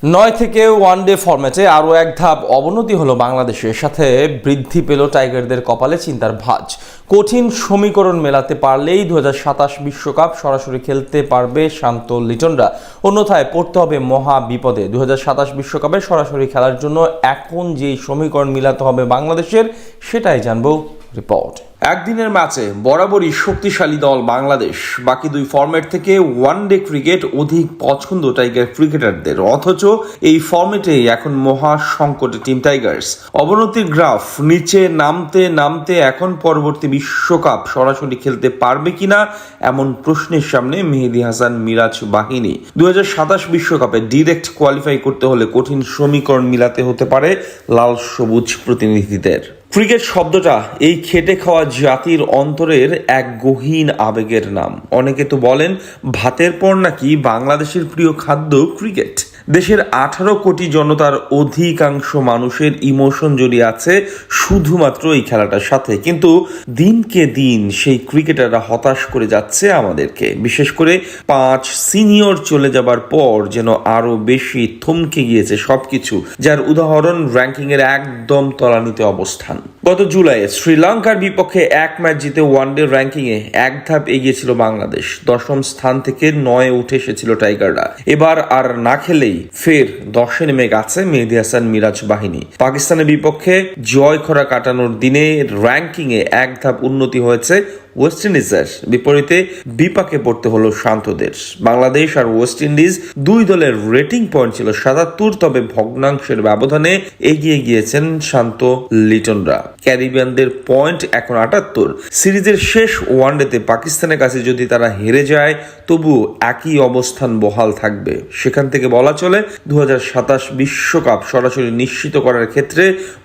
9 থেকে ওয়ানডে ফরম্যাটে আরও এক ধাপ অবনতি হলো বাংলাদেশের সাথে বৃদ্ধি পেল টাইগারদের কপালে চিন্তার ভাঁজ। কঠিন সমীকরণ মেলাতে পারলেই 2027 বিশ্বকাপ সরাসরি খেলতে পারবে শান্ত লিটনরা, অন্যথায় পড়তে হবে মহা বিপদে। 2027 বিশ্বকাপে সরাসরি খেলার জন্য এখন যেই সমীকরণ মিলাতে হবে বাংলাদেশের, সেটাই জানবো রিপোর্ট। একদিনের ম্যাচে বরাবরই শক্তিশালী দল বাংলাদেশ। বাকি দুই ফরম্যাট থেকে ওয়ানডে ক্রিকেট অধিক পছন্দ টাইগার ক্রিকেটারদের, অথচ এই ফরম্যাটেই এখন মহা সংকটে টিম টাইগার্স। অবনতির গ্রাফ নিচে নামতে নামতে এখন পরবর্তী বিশ্বকাপ সরাসরি খেলতে পারবে কিনা এমন প্রশ্নের সামনে মেহেদী হাসান মিরাজ বাহিনী। 2027 বিশ্বকাপে ডিরেক্ট কোয়ালিফাই করতে হলে কঠিন সমীকরণ মিলাতে হতে পারে লাল সবুজ প্রতিনিধিদের। ক্রিকেট শব্দটা এই খেটে খাওয়া জাতির অন্তরের এক গহীন আবেগের নাম। অনেকে তো বলেন ভাতের পর নাকি বাংলাদেশের প্রিয় খাদ্য ক্রিকেট। দেশের 18 কোটি জনতার অধিকাংশ মানুষের ইমোশন জড়িয়ে আছে শুধুমাত্র এই খেলাটার সাথে। কিন্তু দিনকে দিন সেই ক্রিকেটাররা হতাশ করে যাচ্ছে আমাদেরকে। বিশেষ করে 5 সিনিয়র চলে যাবার পর যেন আরো বেশি থমকে গিয়েছে সবকিছু, যার উদাহরণ র্যাঙ্কিং এর একদম তলানিতে অবস্থান। গত জুলাইয়ে শ্রীলঙ্কার বিপক্ষে এক ম্যাচ জিতে ওয়ানডে র্যাঙ্কিং এ এক ধাপ এগিয়ে ছিল বাংলাদেশ। 10ম স্থান থেকে 9-এ উঠে এসেছিল টাইগাররা। এবার আর না খেলেই ফের 10-এ নেমে গেছে মেহেদী হাসান মিরাজ বাহিনী। পাকিস্তানের বিপক্ষে জয় খরা কাটানোর দিনে র্যাঙ্কিং এ এক ধাপ উন্নতি হয়েছে ওয়েস্ট ইন্ডিজের, বিপরীতে বিপাকে পড়তে হলো শান্তদের। বাংলাদেশ আর ওয়েস্ট ইন্ডিজ দুই দলের রেটিং পয়েন্ট ছিল 77, তবে ভগ্নাংশের ব্যবধানে এগিয়ে গিয়েছেন শান্ত লিটনরা। ক্যারিবিয়ানদের পয়েন্ট এখন 78। সিরিজের শেষ ওয়ানডেতে পাকিস্তানের কাছে যদি তারা হেরে যায়, তবু একই অবস্থান বহাল থাকবে। সেখান থেকে বলা চলে 2027 বিশ্বকাপ সরাসরি নিশ্চিত করার ক্ষেত্রে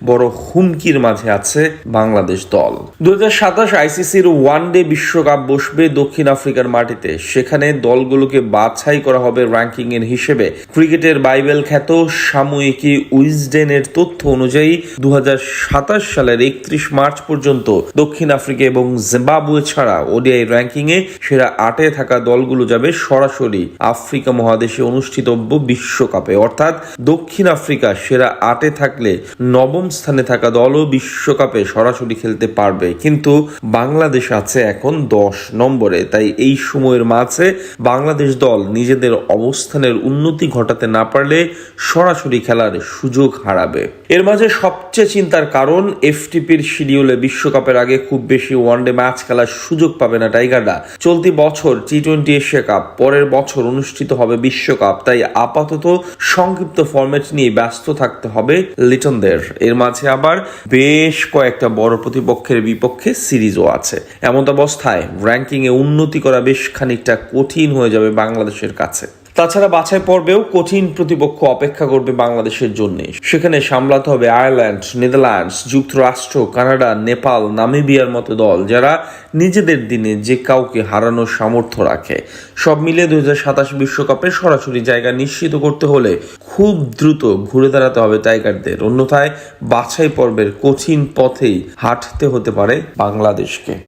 বড় হুমকির মাঝে আছে বাংলাদেশ দল। 2027 আইসিসির ওয়ানডে বিশ্বকাপ বসবে দক্ষিণ আফ্রিকার মাটিতে। সেখানে দলগুলোকে বাছাই করা হবে র্যাঙ্কিং এর হিসেবে। ক্রিকেটের বাইবেল খ্যাত সাময়িকী উইজডেনের তথ্য অনুযায়ী 2027 সালের 31 মার্চ পর্যন্ত দক্ষিণ আফ্রিকা এবং জিম্বাবুয়ে ছাড়া ওডিআই র্যাঙ্কিং এ সেরা 8-এ থাকা দলগুলো যাবে সরাসরি আফ্রিকা মহাদেশে অনুষ্ঠিতব্য বিশ্বকাপে। অর্থাৎ দক্ষিণ আফ্রিকা সেরা 8-এ থাকলে 9ম স্থানে থাকা দলও বিশ্বকাপে সরাসরি খেলতে পারবে। কিন্তু বাংলাদেশ আছে এখন 10 নম্বরে। তাই এই সময়ের মাঝে বাংলাদেশ দল নিজেদের অবস্থানের উন্নতি ঘটাতে না পারলে সরাসরি খেলার সুযোগ হারাবে। এর মাঝে সবচেয়ে চিন্তার কারণ এফটিপির শিডিউলে বিশ্বকাপের আগে খুব বেশি ওয়ানডে ম্যাচ খেলার সুযোগ পাবে না টাইগাররা। চলতি বছর টি-20 এশিয়া কাপ, পরের বছর অনুষ্ঠিত হবে বিশ্বকাপ। তাই আপাতত সংক্ষিপ্ত ফরম্যাট নিয়ে ব্যস্ত থাকতে হবে লিটনদের। এর মাঝে আবার বেশ কয়েকটা বড় প্রতিপক্ষের বিপক্ষে সিরিজও আছে। এমন অবস্থায় র্যাঙ্কিং এ উন্নতি করা বেশ খানিকটা কঠিন হয়ে যাবে বাংলাদেশের কাছে। তাছাড়া বাছাই পর্বেও কঠিন প্রতিপক্ষ অপেক্ষা করবে বাংলাদেশের জন্য। সেখানে সামলাতে হবে আয়ারল্যান্ড, নেদারল্যান্ডস, যুক্তরাষ্ট্র, কানাডা, নেপাল, নামিবিয়ার মতো দল, যারা নিজেদের দিনে যে কাউকে হারানোর সামর্থ্য রাখে। সব মিলে 2027 বিশ্বকাপে সরাসরি জায়গা নিশ্চিত করতে হলে খুব দ্রুত ঘুরে দাঁড়াতে হবে টাইগারদের, অন্যথায় বাছাই পর্বের কঠিন পথেই হাঁটতে হতে পারে বাংলাদেশকে।